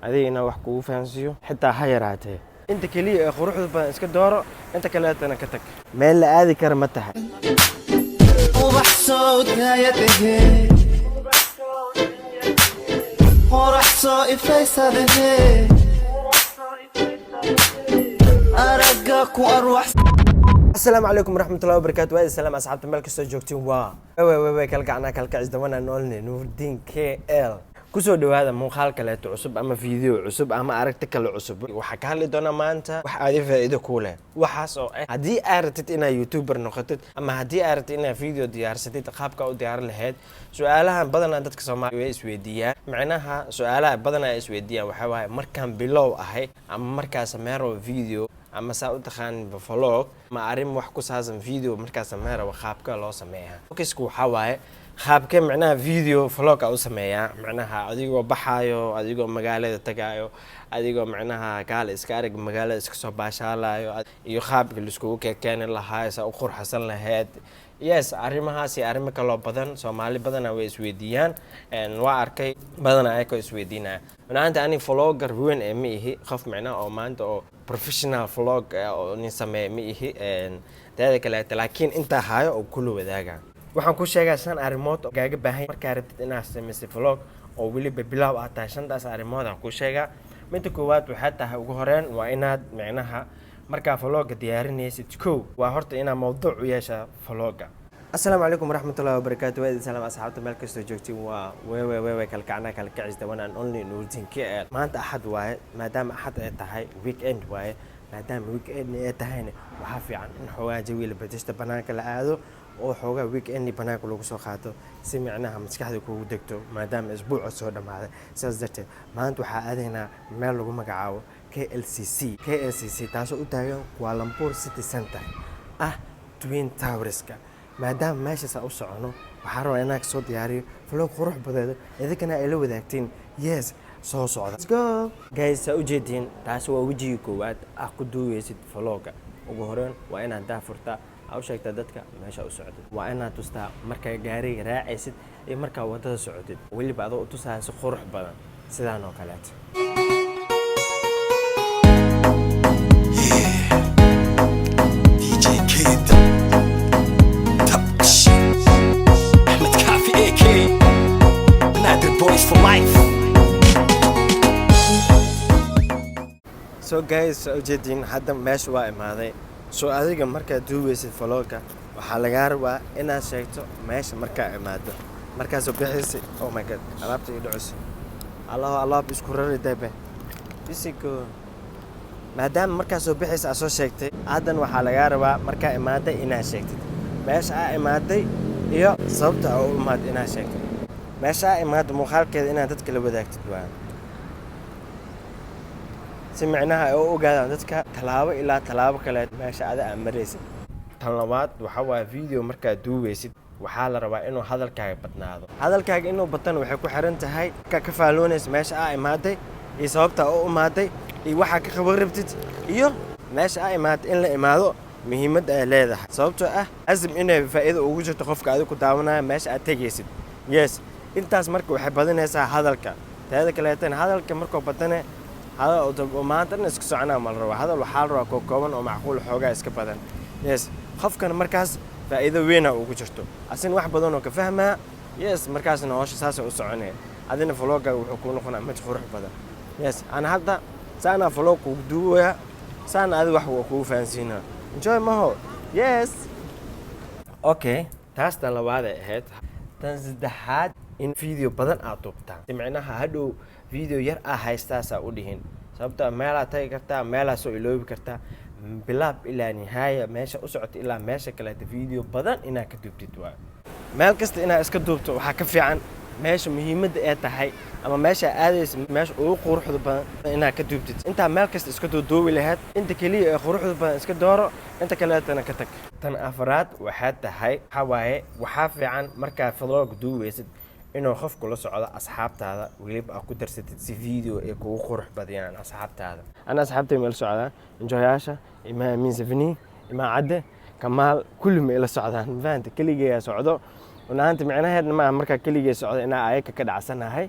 adigina wax kugu fahansiyo xitaa ha yaraatee inta kaliya ee quruxda badan iska dooro inta kaleetana ka tag meel la aadi kara ma tahay ubax soo gaayatahe qorax soo ifaysadehe araga ku arwax السلام عليكم ورحمة الله وبركاته. وهذا السلام أصحاب ملك استوجوكتين وي كالقعنا كالقعز دوانا نقولني نور الدين كي ال كسو دو هذا مو خالك لا عصب أما فيديو عصب أما أركتك العصب وحكى لي دونا ما أنت وحادي فائدة كوله وحاسو هدي أردت إنا يوتيوبر نقطت أما هدي أردت إنا فيديو ديار ستيت قابك أو ديار الهاد سؤالها بدنا أنت كسماء سويدية معناها سؤالها بدنا سويدية وحواي مركان بلو أهي أما مركز ميرو فيديو أما سأقول تخان بفلوق ما أريم وحكو سازم فيديو مركز ميرو وخابك لو سميها وكسكو حواي خابك معناها فيديو فلوق أو سميها معناها أديكو بحايو أديكو مقالة تقايو أديكو معناها قال إسكارك مقالة إسكسو باشالايو إيو خابك اللي سكو كان الله هاي سأقور حسن لهاد yes arrimahaasi arrimo kala badan Soomaali badan way isweydiiyaan waa arkay badan ay ka isweydiinaa maanta ani vlogger weyn ee miihi qof macna oo maanta oo professional vlog oo nin sameey miihi taada kale laakiin inta haayo oo kullu wadaaga waxaan ku sheegaa san arrimood oo gaaga baahan marka rabtid inaad sameysid vlog oo waliba bilaw ah tahay shantaas arrimood aan ku sheegaa mid koowaad waxa tahay ugu horeen waa inaad macnaha marka vlog diyaarinaysid waa horta ina mowduuc u yeesha vlogga السلام عليكم ورحمة الله وبركاته. وهذا السلام أصحاب ملك استوجوكتين وي كالقعنا كالقعز دوانا نقولني نور الدين كي ال ما أنت أحد واحد ما دام أحد تهاي ويك إند واحد ما دام ويك إند تهاي وحافي عن حواجي ويل بتشت بناك العادو أو حوجا ويك إند بناك لو سوخاتو سمعناها مسكحة كو دكتو ما دام أسبوع صودا مع سازته ما أنتو حقادنا مال لو مقعاو KLCC تاسو أتاعي كوالالمبور سيتي سنتر توين تاورسكا maadaama meeshaas u socono waxaan rabaa inaan soo diyaariyo vlog qurux badan idinka ay la wadaagtiin yes soo socda let's go guys soo jeedin taas waa wajiga koowaad ku duwaysid vlogga ugu horeen waa inaad daafurtaa aw sheegta dadka meesha u socdo waa inaad tustaa marka gaariga raacaysid iyo marka wadada socodid waliba adoo u tusayso qurux badan sidaan oo kale for life. So guys ujeedin hadda meesha waa imaaday soo adiga marka duwaysid vlogga waxa laga rabaa inaad sheegto meesha marka imaado markaas oo bixisi oh my god alaabta ii dhacus Allah isku raray daybe bisigo maadaama markaas oo bixisi aad soo sheegtay aadan waxa laga rabaa marka imaaday inaad sheegtid meesha aad imaaday iyo sababta oo imaad inaad sheegtid meesha imaad muuqaalkeeda inaad dadka la wadaagtid waa si macnaha oo ogaadaan dadka talaabo ilaa talaabo kale meesha aad amaraysid tan labaad waxa waa video marka duwaysid waxa la rabaa inuu hadalkaaga badnaado hadalkaaga inuu badan waxay ku xiran tahay ka faaloonaysa meesha aad imaaday iyo sababta oo imaaday iyo waxa ka qaban rabtid iyo meesha aad imaad in la imaado muhiimad ay leedahay sababtoo azim inay faa'iido ugu jirto qofka adiga ku daawanaya meesha aad tagaysid yes intaas marka waxay badanaysaa hadalka taada kaleetan hadalka markoo badane hadal oo maanta iska soconaa mal rabo hadal waxa la rabaa kooban oo macquul xoogaa iska badan yes qofkan markaas faa'iido weyn ugu jirto asin wax badan oo ka fahmaa yes markaasna hawsha saas u soconay adina vlogga wuxuu ku noqonaa mid qurux badan yes ana hadda saana vlog ku duwaya saana adi wax ku fahansiina enjoy maho yes okay taas tan labaad ahayd tan saddexaad in video badan aad duubtaan macnaha hadhow video yar haystaasa u dhihin sababta meel aad tagi kartaa meel aad soo iloobi kartaa bilaab ilaa nihaaya meesha u socoto ilaa meesha kale video badan inaad ka duubtid waa meel kasta inaad iska duubto waxa ka fiican meesha muhiimadda ay tahay ama meesha aadaysa meesha ugu quruxda badan inaad ka duubtid inta meel kasta iska duubi lahayd inta kaliya ee quruxda badan iska dooro inta kaleetana ka tag tan afraad waxa tahay waxa fiican marka vlog duwaysid inuu qofku la socdo asxaabtaada waliba ku darsatid si video ee kugu qurux badiyaan asxaabtaada ana asxaabtay meel socdaan enjoyaasha ima min safni ima cadde kamaal kulli meel socdaan faanta kaliya socdo wanaanta macnaheedna ma marka kaliya socdo ina ayaka ka dhacsanahay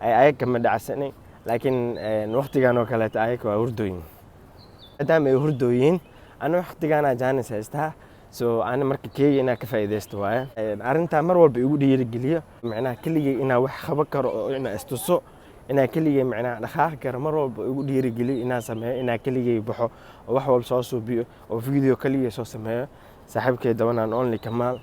ay ayaka ma dhacsanay laakiin waqtigan oo kaleeto ayaga waa hurdooyin maadaama ay hurdooyin ana waqtigaana jaanis haystaa so ana marka keega inaa ka faa'iidaysto waaye arrintaa mar walba igu dhiirigeliyo macnaha keligay inaa wax qaban karo oo inaa istuso inaa keligay macnaha dhaqaaqi karo mar walba igu dhiirigeliyo inaa sameeyo inaa keligay baxo oo wax walba soo suubiyo oo video keligay soo sameeyo saaxiibkay dabanaan only Kamaal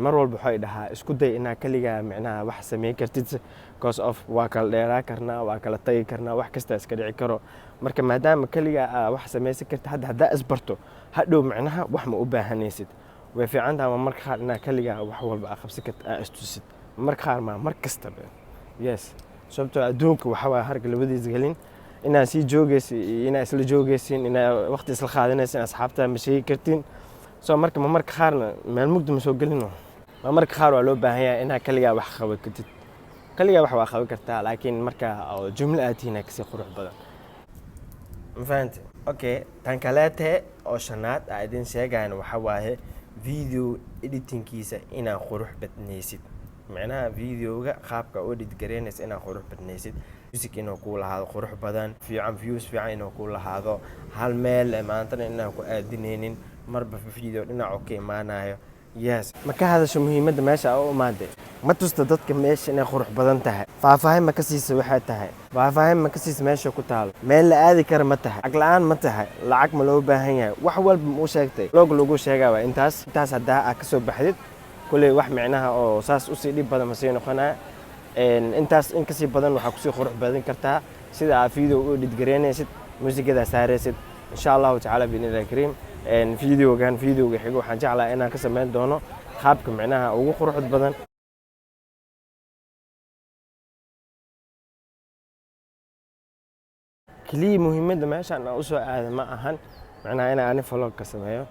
mar walba waxay dhahaa isku day inaa keligaa macnaha wax sameyn kartid because of waa kala dheeraa karnaa waa kala tagi karnaa wax kasta iska dhici karo marka maadaama keligaa wax sameysan kartid haddaa isbarto hadhow macnaha wax ma u baahanaysid way fiican tahay marka qaar inaa keligaa wax walba qabsan kartid istusid marka qaar ma mar kastaba yes sababtoo adduunka waxa waa harka labadiis galin inaa sii joogaysi inaa isla joogaysiin inaa waqti isla qaadanaysiin asxaabta ma sheegi kartiin so marka marka qaarna meel mugdi ma soo gelino marka qaar waa loo baahan yahay inaa kaligaa wax qaban kartid kaligaa wax waa qaban kartaa laakiin marka jumla aad tihiin kasii qurux badan ma fahanti okay tan kaleete oo shanaad aan idin sheegayn waxa waaye video editingkiisa inaa qurux badnaysid macnaha videoga qaabka u edit gareynaysa inaa qurux badnaysid music inuu ku lahaado qurux badan fiican views fiican inuu ku lahaado hal meel maantana inaan ku aadinaynin marba video dhinac ka imaanayo yes ma ka hadasho muhiimadda meesha u imaade ma tusta dadka meesha inay qurux badan tahay faahfaahin ma ka siisa waxay tahay faahfaahin ma ka siisa meesha ku taalo meel la aadi kara ma tahay lacag la'aan ma tahay lacag ma loo baahan yahay wax walba ma u sheegtay log lagu sheegaa waa intaas haddaa aad ka soo baxdid kuley wax micnaha oo saas u sii dhib badan ma sii noqonaa intaas in kasii badan waxaa kusii qurux badan kartaa sida aad video u edit gareynaysid muusigada saaraysid insha allahu tacaala biidnillahi kariim videoga xigo waxaan jeclahay inaan ka sameyn doono qaabka micnaha ugu quruxda badan kaliya muhiimadda meeshaan aan u soo aada ma ahan macnaha inaan ani vlog ka sameeyo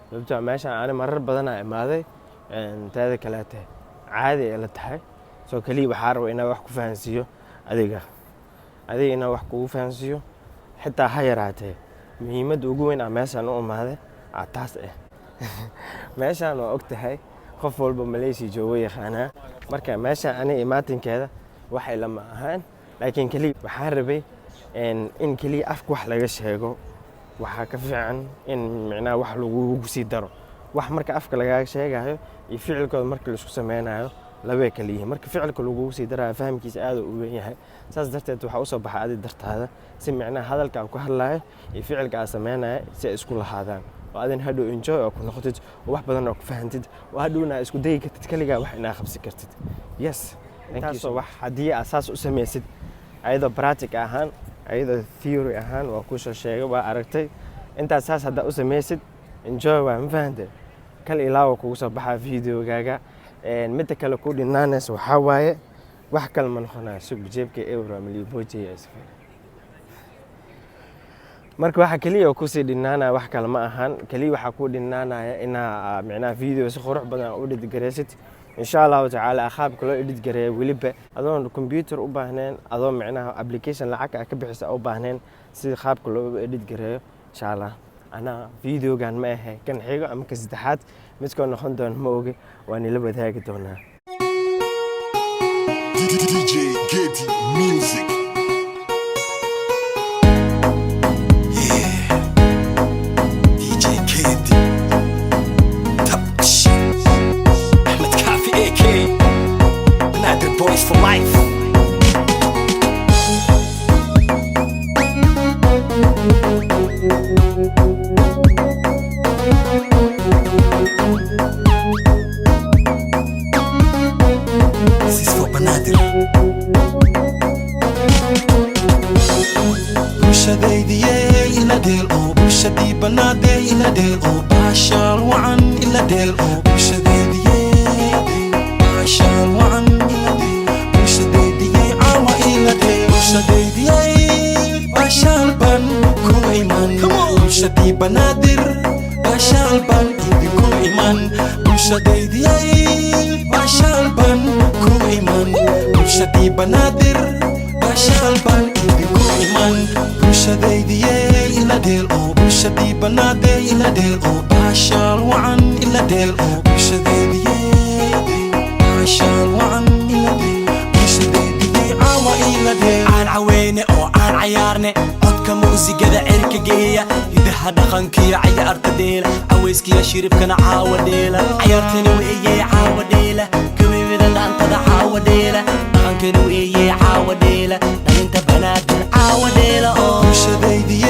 sababtoo meeshaan ani marar badan aan imaaday taada kaleete caadi ay la tahay soo kaliya waxaa raba inaan wax ku fahansiiyo adiga inaan wax kugu fahansiiyo xitaa ha yaraatee muhiimadda ugu weyn aan meeshaan u imaaday taas meeshaan waa og tahay qof walba Malaysia joogo yaqaanaa marka meeshaan ani imaatinkeeda waxay lama ahaan laakiin kaliya waxaan rabay in kaliya afka wax laga sheego waxaa ka fiican in macnaha wax lagu sii daro wax marka afka laga sheegayo iyo ficilkooda marka la isku sameynayo labay kala yihiin marka ficilka lagu sii darayo fahamkiisa aad u weyn yahay saas darteed waxa u soo baxay adi dartaada si macnaha hadalka aan ku hadlayo iyo ficilka aan sameynayo si ay isku lahaadaan oo adin hadhow enjoy oo ku noqotid oo wax badan oo ku fahantid oo hadhowna isku dayi kartid kaligaa wax inaa qabsi kartid yes intaasoo wax haddii aad saas u samaysid ayadoo practic ahaan ayadoo theory ahaan waa ku soo sheegay waa aragtay intaas saas haddaa u samaysid enjoy waa ma fahantay kal ilaa waa kugu soo baxaa videogaaga midda kale ku dhinaanaysa waxaa waaye wax kale ma noqonaya sug jeebka euro miliboojaya isfay marka waxa kaliya oo ku sii dhinaanaya wax kale ma ahan kaliya waxa ku dhinaanaya inaa macnaha video si qurux badan u edit gareysid insha Allah taala qaabka loo edit gareeyo waliba adoon computer u baahneen adoo macnaha application lacag ka bixisa u baahneen si qaabka loo edit gareeyo insha Allah ana videogan ma ahay kan xigo ama ka saddexaad midkood noqon doon ma oge waan ila wadaagi doonaa DJ Getty Music. Boys for life. This is for Banadir. Bulshadaydi ila del oo bulshadii Banadir ila del oo baashal wacan ila del oo bulshadaydi baashal wacan Bashalban ku iman bulshadii Banadir Bashalban ku iman bulshadii Bashalban ku iman bulshadii Banadir Bashalban ku iman bulshadii ila del oo bulshadii Banadir ila del oo bashal wacan ila del oo bulshadii bashal wacan ila del bulshadii عوين عوينة أو عن عيارنا عدك موسيقى ذا عرك جية يدها دخنكي عيارت ديلا عويسكي يا شريف كان عاوديلا عيارتني وإيه عاوديلا كمي بدل أنت ذا عاوديلا دخنكني وإيه عاوديلا أنت بنات عاوديلا برشديدي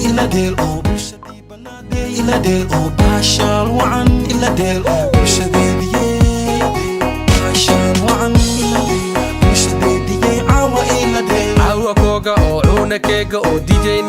إلا ديل برشدي بناتي إلا ديل باشال وعن إلا ديل برشديدي باشال وعن إلا ديل برشديدي عاوة إلا ديل عاوة كوغا أو عونة كيغا أو دي جي